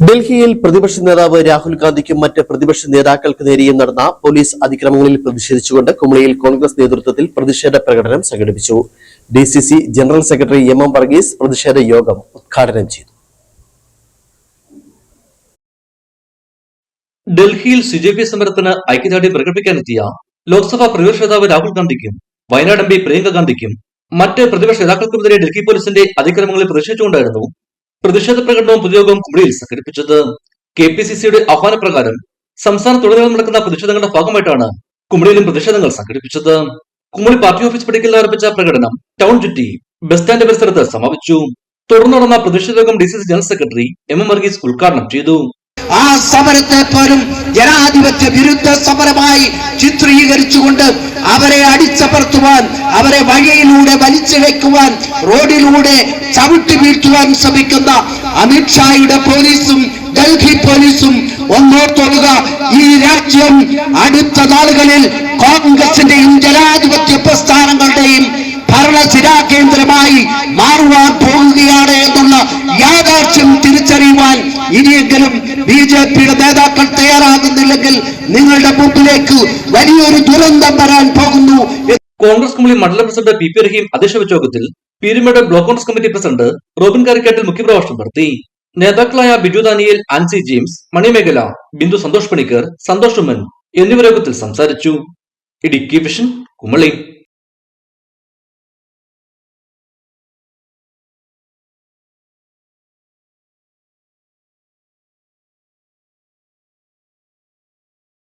ഡൽഹിയിൽ പ്രതിപക്ഷ നേതാവ് രാഹുൽ ഗാന്ധിക്കും മറ്റ് പ്രതിപക്ഷ നേതാക്കൾക്ക് നേരെയും നടന്ന പോലീസ് അതിക്രമങ്ങളിൽ പ്രതിഷേധിച്ചുകൊണ്ട് കുമളിയിൽ കോൺഗ്രസ് നേതൃത്വത്തിൽ പ്രതിഷേധ പ്രകടനം സംഘടിപ്പിച്ചു. DCC general secretary M Varghese പ്രതിഷേധ യോഗം ഉദ്ഘാടനം ചെയ്തു. ഡൽഹിയിൽ സിജെപി സമരത്തിന് ഐക്യദാർഢ്യം പ്രകടിപ്പിക്കാനെത്തിയ ലോക്സഭാ പ്രതിപക്ഷ നേതാവ് രാഹുൽ ഗാന്ധിക്കും വയനാട് എംപി പ്രിയങ്ക ഗാന്ധിക്കും മറ്റ് പ്രതിപക്ഷ നേതാക്കൾക്കുമെതിരെ ഡൽഹി പോലീസിന്റെ അതിക്രമങ്ങളിൽ പ്രതിഷേധിച്ചുകൊണ്ടായിരുന്നു പ്രതിഷേധ പ്രകടനവും പൊതുയോഗവും കുമളിയിൽ സംഘടിപ്പിച്ചത്. KPCCയുടെ ആഹ്വാനപ്രകാരം സംസ്ഥാനത്തുടനീളം നടക്കുന്ന പ്രതിഷേധങ്ങളുടെ ഭാഗമായിട്ടാണ് കുമളിയിലും പ്രതിഷേധങ്ങൾ സംഘടിപ്പിച്ചത്. കുമളി പാർട്ടി ഓഫീസ് പടിക്കൽ ആരംഭിച്ച പ്രകടനം ടൗൺ ചുറ്റി ബസ് സ്റ്റാൻഡ് പരിസരത്ത് സമാപിച്ചു. തുടർന്ന് നടന്ന പ്രതിഷേധ യോഗം DCC general secretary M Varghese ഉദ്ഘാടനം ചെയ്തു. ആ സമരത്തെ പോലും ജനാധിപത്യ വിരുദ്ധ സമരമായി ചിത്രീകരിച്ചുകൊണ്ട് അവരെ അടിച്ചമർത്തുവാൻ, അവരെ വഴിയിലൂടെ വലിച്ചിഴയ്ക്കുവാൻ, റോഡിലൂടെ ചവിട്ടി വീഴ്ത്തുവാൻ ശ്രമിക്കുന്ന അമിത്ഷായുടെ പോലീസും ഡൽഹി പോലീസും ഒന്നോർത്തോളുക. ഈ രാജ്യം അടുത്ത നാളുകളിൽ കോൺഗ്രസിന്റെയും ജനാധിപത്യ പ്രസ്ഥാനങ്ങളുടെയും ഭരണസിരാ കേന്ദ്രമായി മാറുവാൻ പോകുകയാണ് എന്നുള്ള യാഥാർത്ഥ്യം തിരിച്ചറിയുവാൻ ഇനിയെങ്കിലും BJPയുടെ നേതാക്കൾ തയ്യാറാകുന്നില്ലെങ്കിൽ നിങ്ങളുടെ മുമ്പിലേക്ക് വലിയൊരു ദുരന്തം വരാൻ പോകുന്നു. കോൺഗ്രസ് കുമളി മണ്ഡലം പ്രസിഡന്റ് PP റഹീം അധ്യക്ഷ യോഗത്തിൽ Peermade block Congress committee president Robin Karikkattil മുഖ്യപ്രഭാഷണം നടത്തി. നേതാക്കളായ ബിജു ദാനിയേൽ, ആൻസി ജെയിംസ്, മണിമേഖല, ബിന്ദു സന്തോഷ് പണിക്കർ, സന്തോഷ് ഉമ്മൻ എന്നിവർ യോഗത്തിൽ സംസാരിച്ചു. ഇടുക്കി വിഷൻ, കുമളി.